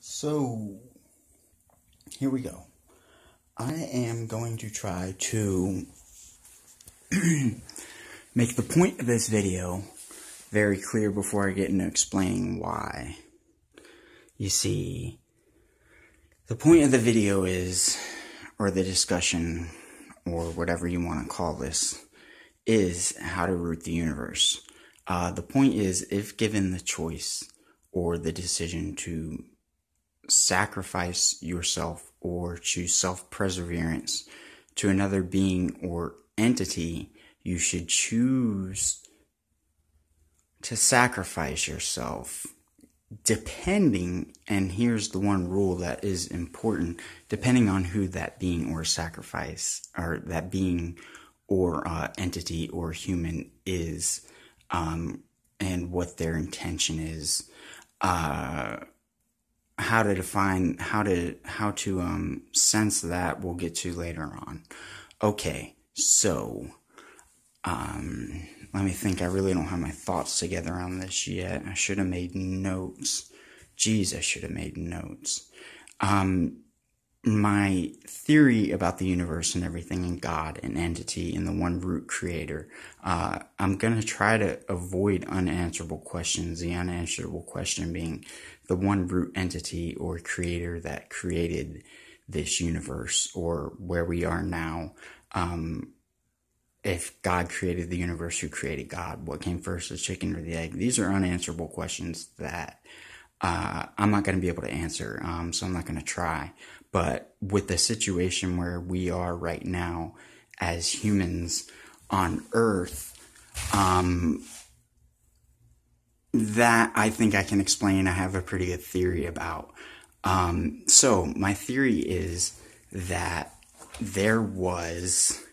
So, here we go. I am going to try to make the point of this video very clear before I get into explaining why. You see, the point of the video is, or the discussion, or whatever you want to call this, is how to root the universe. The point is, if given the choice or the decision to sacrifice yourself or choose self-perseverance to another being or entity, you should choose to sacrifice yourself depending, and here's the one rule that is important, depending on who that being or sacrifice, or that being or entity or human is, and what their intention is. How to define, how to sense that, we'll get to later on. Okay, so, let me think. I really don't have my thoughts together on this yet. I should have made notes. Jeez, I should have made notes. My theory about the universe and everything, and God and entity and the one root creator, I'm going to try to avoid unanswerable questions. The unanswerable question being the one root entity or creator that created this universe, or where we are now. If God created the universe, who created God? What came first, the chicken or the egg? These are unanswerable questions that I'm not going to be able to answer, so I'm not going to try. But with the situation where we are right now as humans on Earth, that I think I can explain. I have a pretty good theory about. So my theory is that there was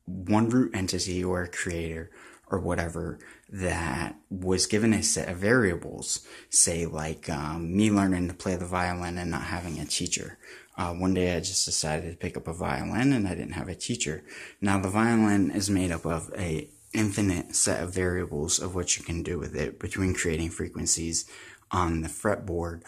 one root entity or a creator or whatever that was given a set of variables, say like me learning to play the violin and not having a teacher. One day I just decided to pick up a violin and I didn't have a teacher. Now the violin is made up of a infinite set of variables of what you can do with it between creating frequencies on the fretboard.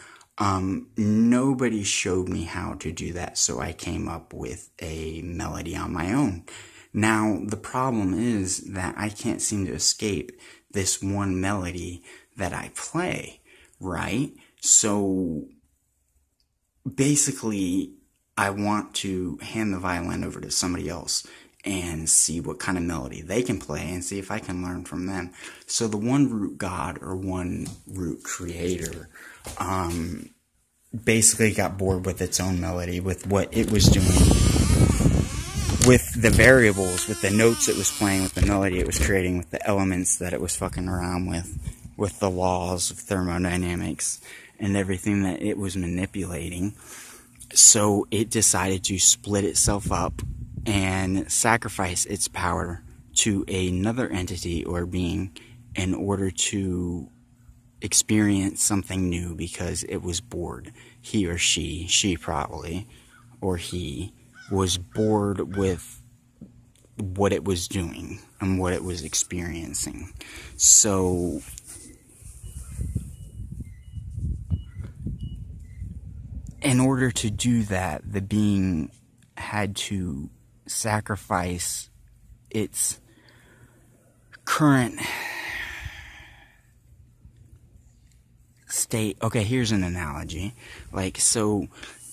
Nobody showed me how to do that, so I came up with a melody on my own. Now, the problem is that I can't seem to escape this one melody that I play, right? So, basically, I want to hand the violin over to somebody else and see what kind of melody they can play and see if I can learn from them. So, the one root God or one root creator, basically got bored with its own melody, with what it was doing, with the variables, with the notes it was playing, with the melody it was creating, with the elements that it was fucking around with the laws of thermodynamics and everything that it was manipulating. So it decided to split itself up and sacrifice its power to another entity or being in order to experience something new, because it was bored. He or she probably, or he, was bored with what it was doing and what it was experiencing. So, in order to do that, the being had to sacrifice its current state. Okay, here's an analogy. Like, so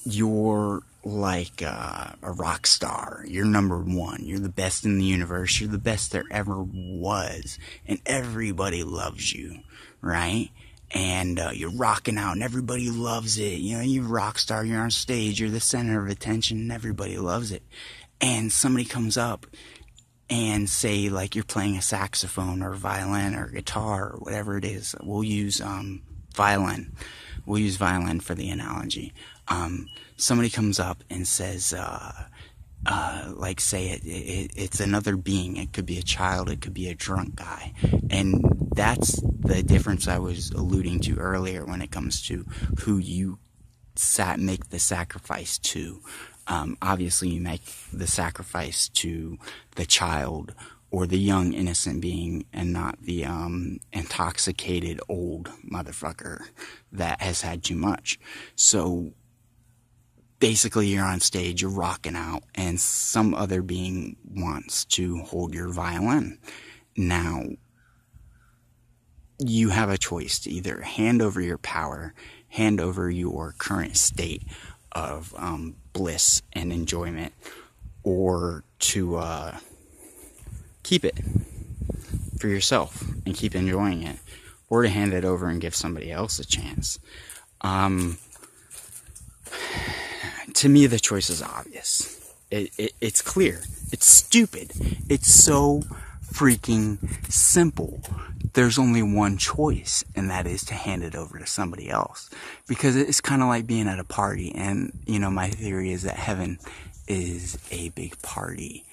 you're like a rock star. You're number one. You're the best in the universe. You're the best there ever was. And everybody loves you, right? And you're rocking out and everybody loves it. You know, you're a rock star. You're on stage. You're the center of attention and everybody loves it. And somebody comes up and say, like, you're playing a saxophone or violin or guitar or whatever it is. We'll use violin. We'll use violin for the analogy. Somebody comes up and says, like, say it's another being. It could be a child. It could be a drunk guy. And that's the difference I was alluding to earlier when it comes to who you make the sacrifice to. Obviously, you make the sacrifice to the child or the young innocent being, and not the intoxicated old motherfucker that has had too much. So basically you're on stage, you're rocking out, and some other being wants to hold your violin. Now you have a choice to either hand over your power, hand over your current state of bliss and enjoyment, or to keep it for yourself and keep enjoying it, or to hand it over and give somebody else a chance. To me, the choice is obvious. It's clear. It's stupid. It's so freaking simple. There's only one choice, and that is to hand it over to somebody else. Because it's kind of like being at a party, and, you know, my theory is that heaven is a big party.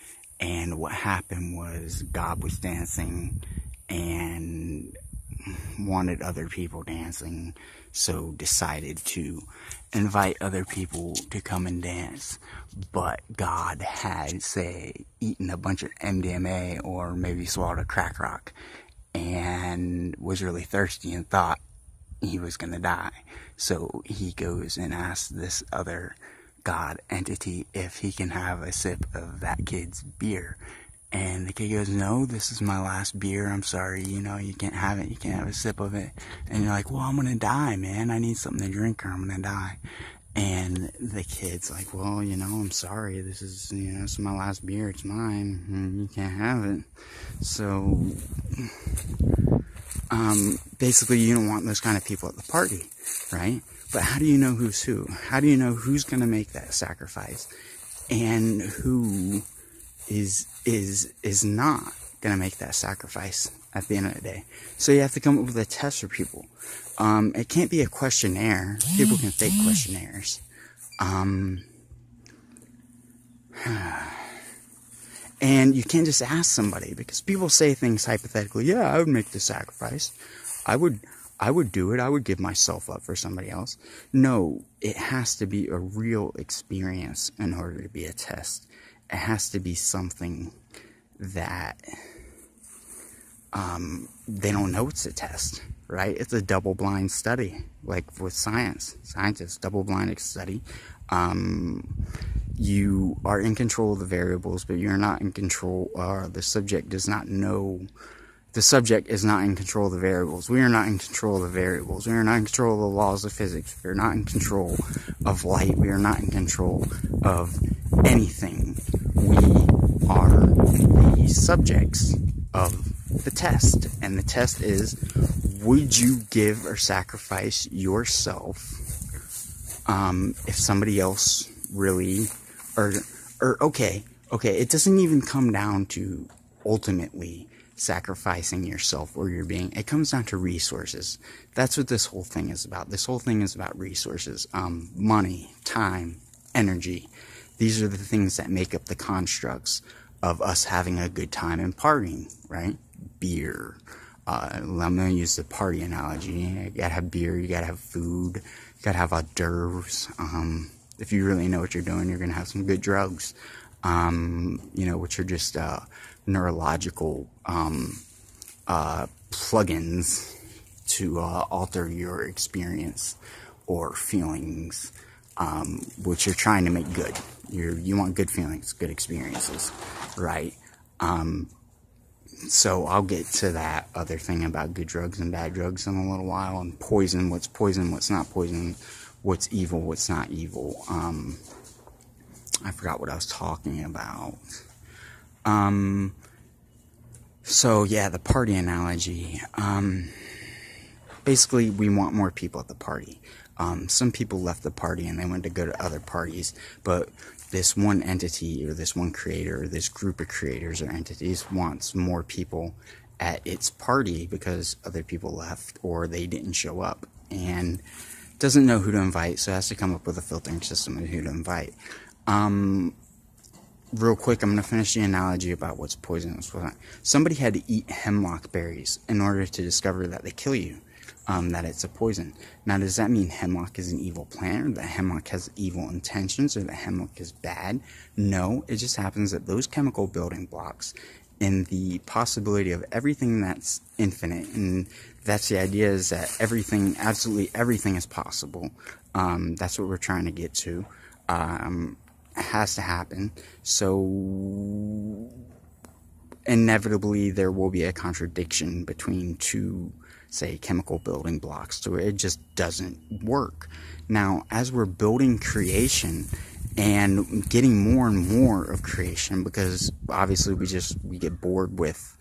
And what happened was God was dancing and wanted other people dancing, so decided to invite other people to come and dance. But God had, say, eaten a bunch of MDMA or maybe swallowed a crack rock and was really thirsty and thought he was going to die. So he goes and asks this other God entity if he can have a sip of that kid's beer. And the kid goes, no, this is my last beer. I'm sorry, you know, you can't have it. You can't have a sip of it. And you're like, well, I'm going to die, man. I need something to drink or I'm going to die. And the kid's like, well, you know, I'm sorry. This is, you know, this is my last beer. It's mine. And you can't have it. So, basically, you don't want those kind of people at the party, right? But how do you know who's who? How do you know who's going to make that sacrifice and who is not going to make that sacrifice at the end of the day? So you have to come up with a test for people. It can't be a questionnaire. People can fake questionnaires. And you can't just ask somebody, because people say things hypothetically. Yeah, I would make the sacrifice. I would do it. I would give myself up for somebody else. No, it has to be a real experience in order to be a test. It has to be something that they don't know it's a test, right? It's a double-blind study, like with science. Science is double-blind study. You are in control of the variables, but you're not in control, the subject does not know. The subject is not in control of the variables. We are not in control of the variables. We are not in control of the laws of physics. We are not in control of light. We are not in control of anything. We are the subjects of the test. And the test is, would you give or sacrifice yourself if somebody else really, okay, it doesn't even come down to ultimately sacrificing yourself or your being. It comes down to resources. That's what this whole thing is about. This whole thing is about resources. Money, time, energy. These are the things that make up the constructs of us having a good time and partying, right? Beer. I'm going to use the party analogy. You gotta have beer, you gotta have food, you gotta have hors d'oeuvres. If you really know what you're doing, you're going to have some good drugs, you know, which are just neurological plugins to alter your experience or feelings, which you're trying to make good. You want good feelings, good experiences, right? So I'll get to that other thing about good drugs and bad drugs in a little while, and poison, what's not poison, what's evil, what's not evil. I forgot what I was talking about. So yeah, the party analogy. Basically, we want more people at the party. Some people left the party and they went to go to other parties, but this one entity or this one creator or this group of creators or entities wants more people at its party because other people left or they didn't show up, and doesn't know who to invite, so has to come up with a filtering system of who to invite. Real quick, I'm going to finish the analogy about what's poisonous. Somebody had to eat hemlock berries in order to discover that they kill you, that it's a poison. Now, does that mean hemlock is an evil plant, or that hemlock has evil intentions, or that hemlock is bad? No, it just happens that those chemical building blocks in the possibility of everything that's infinite, and that's the idea, is that everything, absolutely everything is possible. That's what we're trying to get to. It has to happen. So inevitably there will be a contradiction between two, say, chemical building blocks, to where it just doesn't work. Now, as we're building creation and getting more and more of creation, because obviously we get bored with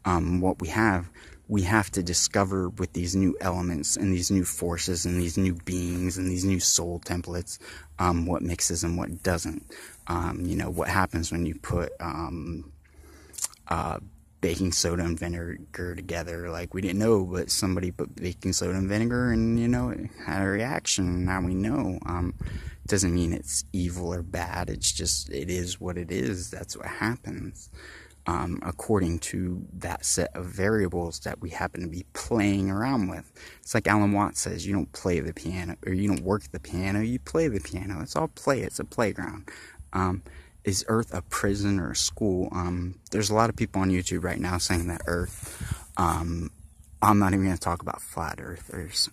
what we have to discover with these new elements and these new forces and these new beings and these new soul templates, what mixes and what doesn't. What happens when you put baking soda and vinegar together. Like, we didn't know, but somebody put baking soda and vinegar, and it had a reaction. Now we know. Doesn't mean it's evil or bad. It's just, it is what it is. That's what happens. According to that set of variables that we happen to be playing around with. It's like Alan Watts says, you don't play the piano, or you don't work the piano, you play the piano. It's all play. It's a playground. Is Earth a prison or a school? There's a lot of people on YouTube right now saying that Earth, I'm not even going to talk about flat earthers.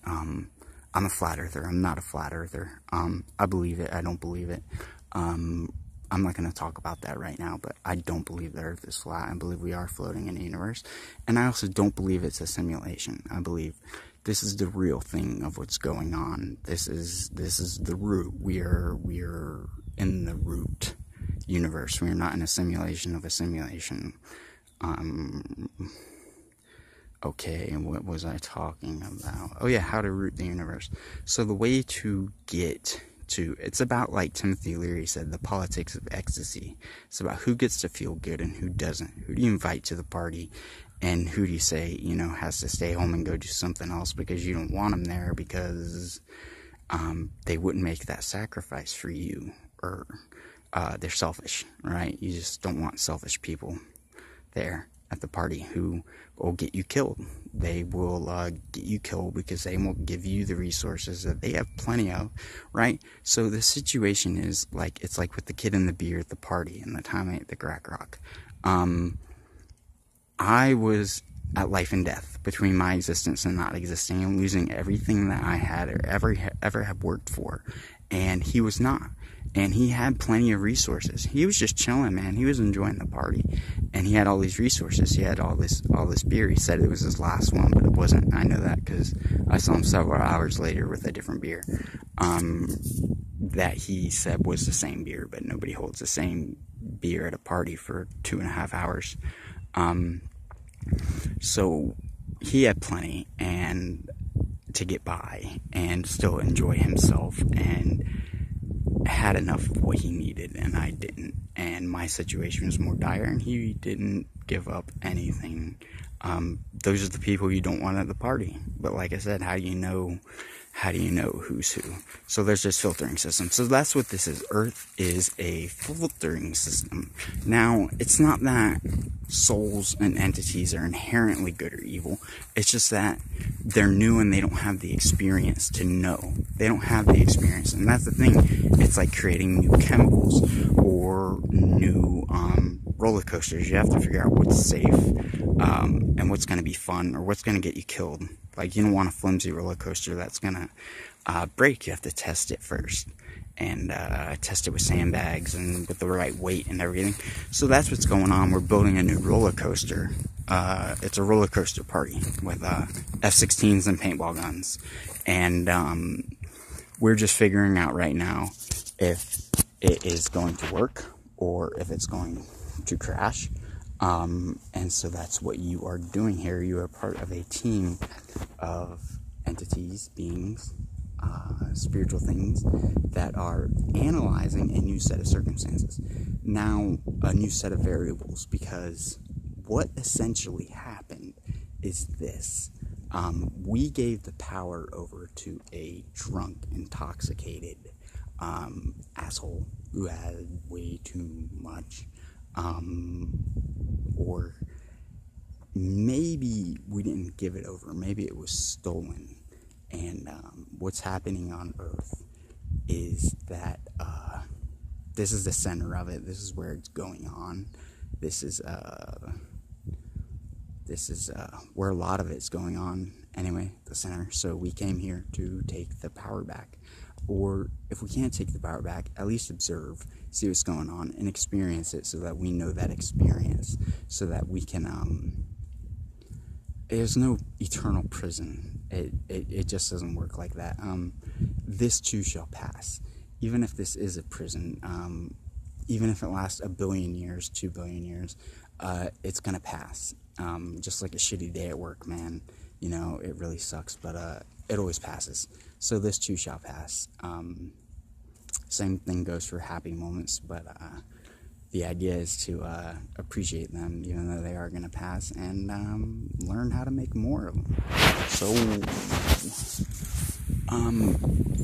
I'm a flat earther. I'm not a flat earther. I believe it. I don't believe it. I'm not going to talk about that right now, but I don't believe the Earth is flat. I believe we are floating in the universe. And I also don't believe it's a simulation. I believe this is the real thing of what's going on. This is the root. We are in the root universe. We are not in a simulation of a simulation. Okay, and what was I talking about? Oh yeah, how to root the universe. So the way to get to, it's about, like Timothy Leary said, the politics of ecstasy. It's about who gets to feel good and who doesn't. Who do you invite to the party, and who do you say, has to stay home and go do something else because you don't want them there, because they wouldn't make that sacrifice for you, or they're selfish, right? You just don't want selfish people there at the party who will get you killed. They will get you killed because they won't give you the resources that they have plenty of, right? So the situation is like, it's like with the kid and the beer at the party and the time I ate the crack rock. I was at life and death between my existence and not existing, and losing everything that I had or ever have worked for. And he was not. And he had plenty of resources. He was just chilling, man. He was enjoying the party. And he had all these resources. He had all this beer. He said it was his last one, but it wasn't. I know that because I saw him several hours later with a different beer. That he said was the same beer, but nobody holds the same beer at a party for 2.5 hours. So he had plenty and to get by and still enjoy himself, and had enough of what he needed, and I didn't. And my situation was more dire, and he didn't give up anything. Those are the people you don't want at the party. But like I said, how do you know who's who? So there's this filtering system. So that's what this is. Earth is a filtering system. Now, it's not that souls and entities are inherently good or evil. It's just that they're new and they don't have the experience to know. They don't have the experience. And that's the thing. It's like creating new chemicals or new roller coasters. You have to figure out what's safe and what's going to be fun, or what's going to get you killed. Like, you don't want a flimsy roller coaster that's going to break. You have to test it first. And test it with sandbags and with the right weight and everything. So that's what's going on. We're building a new roller coaster. It's a roller coaster party with F-16s and paintball guns. And we're just figuring out right now if it is going to work or if it's going to crash. And so that's what you are doing here. You are part of a team of entities, beings, spiritual things that are analyzing a new set of circumstances. Now, a new set of variables, because what essentially happened is this. We gave the power over to a drunk, intoxicated asshole who had way too much. Or maybe we didn't give it over. Maybe it was stolen. And what's happening on Earth is that this is the center of it. This is where it's going on. This is this is where a lot of it's going on anyway, the center. So we came here to take the power back. Or if we can't take the power back, at least observe, see what's going on, and experience it so that we know that experience, so that we can, there's no eternal prison. It just doesn't work like that. This too shall pass. Even if this is a prison, even if it lasts 1 billion years, 2 billion years, it's gonna pass. Just like a shitty day at work, man. You know, it really sucks, but it always passes. So this too shall pass. Same thing goes for happy moments, but the idea is to appreciate them, even though they are going to pass, and learn how to make more of them. So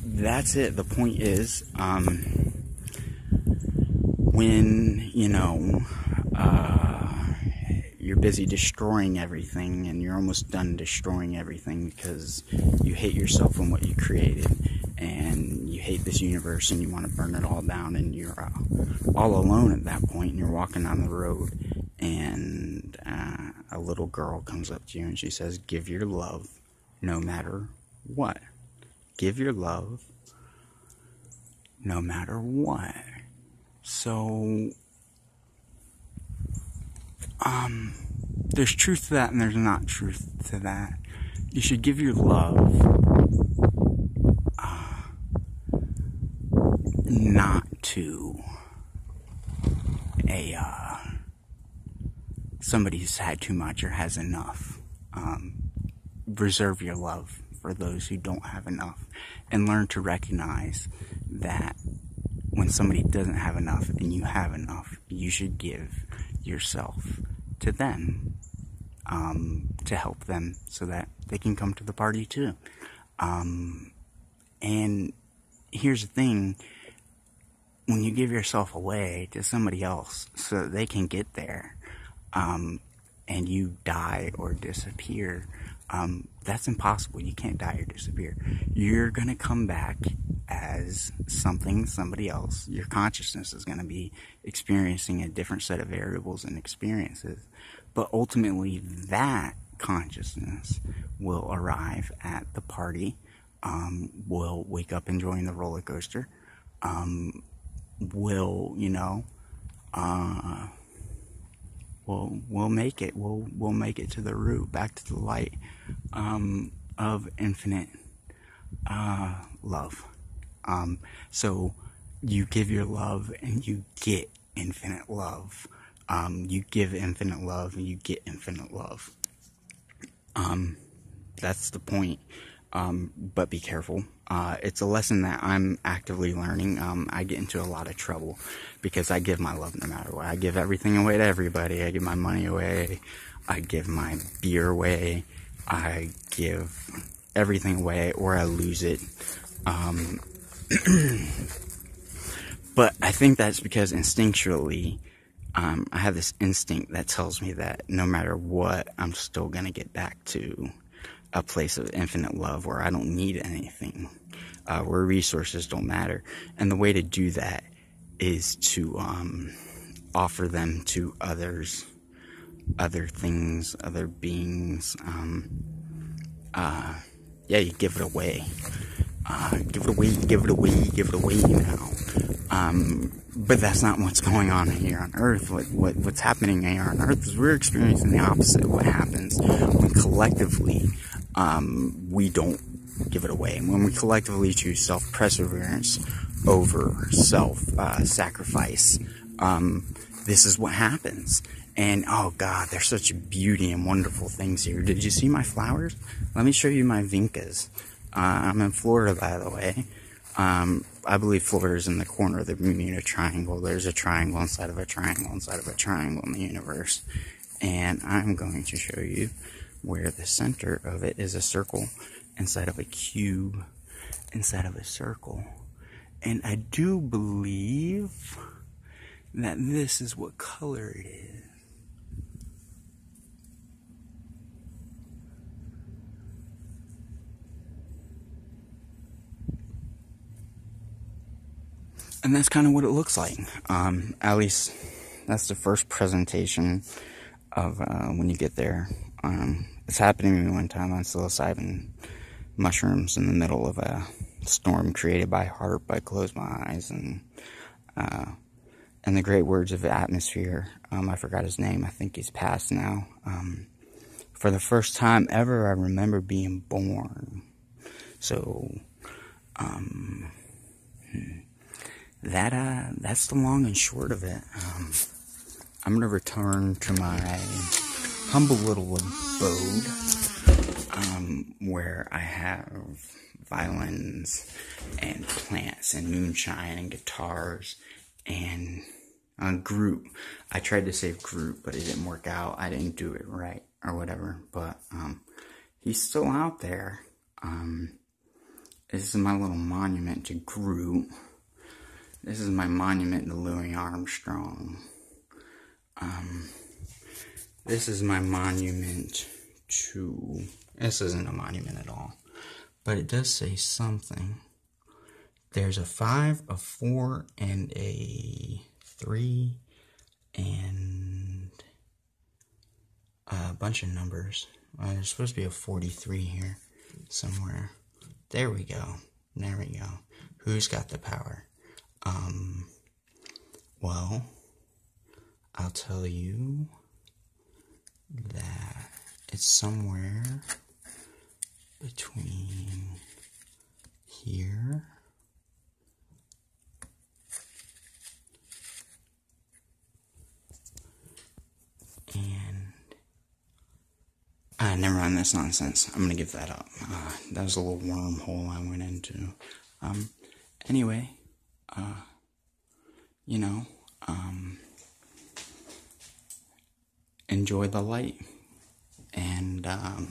that's it. The point is, when, you know, you're busy destroying everything, and you're almost done destroying everything because you hate yourself and what you created, and you hate this universe, and you want to burn it all down, and you're all alone at that point, and you're walking down the road, and a little girl comes up to you, and she says, give your love no matter what. Give your love no matter what. So there's truth to that, and there's not truth to that. You should give your love not to somebody who's had too much or has enough. Reserve your love for those who don't have enough, and learn to recognize that when somebody doesn't have enough and you have enough, you should give yourself to them, to help them so that they can come to the party too. And here's the thing, when you give yourself away to somebody else so that they can get there, and you die or disappear, that's impossible. You can't die or disappear. You're gonna come back as somebody else. Your consciousness is gonna be experiencing a different set of variables and experiences, but ultimately that consciousness will arrive at the party, will wake up enjoying the roller coaster, will, you know, we'll make it. We'll make it to the root, back to the light of infinite love. So you give your love and you get infinite love. You give infinite love and you get infinite love. That's the point. But be careful. It's a lesson that I'm actively learning. I get into a lot of trouble because I give my love no matter what. I give everything away to everybody. I give my money away. I give my beer away. I give everything away, or I lose it. But I think that's because instinctually, I have this instinct that tells me that no matter what, I'm still gonna get back to a place of infinite love where I don't need anything, where resources don't matter. And the way to do that is to offer them to others, other things, other beings. You give it away. Give it away now. But that's not what's going on here on Earth. What's happening here on Earth is we're experiencing the opposite of what happens when collectively we don't give it away. When we collectively choose self-perseverance over self-sacrifice, this is what happens. And, oh God, there's such beauty and wonderful things here. Did you see my flowers? Let me show you my vincas. I'm in Florida, by the way. I believe Florida is in the corner of the Bermuda Triangle. There's a triangle inside of a triangle inside of a triangle in the universe. And I'm going to show you where the center of it is a circle inside of a cube inside of a circle. And I do believe that this is what color it is. And that's kind of what it looks like. At least that's the first presentation of when you get there. It's happening to me one time on psilocybin mushrooms in the middle of a storm created by HAARP. I closed my eyes and the great words of the atmosphere. I forgot his name. I think he's passed now. For the first time ever, I remember being born. So, that's the long and short of it. I'm gonna return to my humble little abode, where I have violins and plants and moonshine and guitars and a Groot. I tried to save Groot, but it didn't work out. I didn't do it right or whatever, but he's still out there. This is my little monument to Groot. This is my monument to Louis Armstrong. This is my monument to... This isn't a monument at all, but it does say something. There's a 5, a 4, and a 3, and a bunch of numbers. There's supposed to be a 43 here somewhere. There we go. There we go. Who's got the power? Well, I'll tell you that it's somewhere between here and never mind, that's nonsense. I'm gonna give that up. That was a little wormhole I went into. Anyway, enjoy the light, and I'll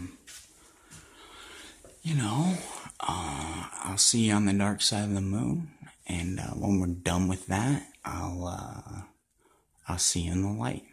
see you on the dark side of the moon, and when we're done with that, I'll see you in the light.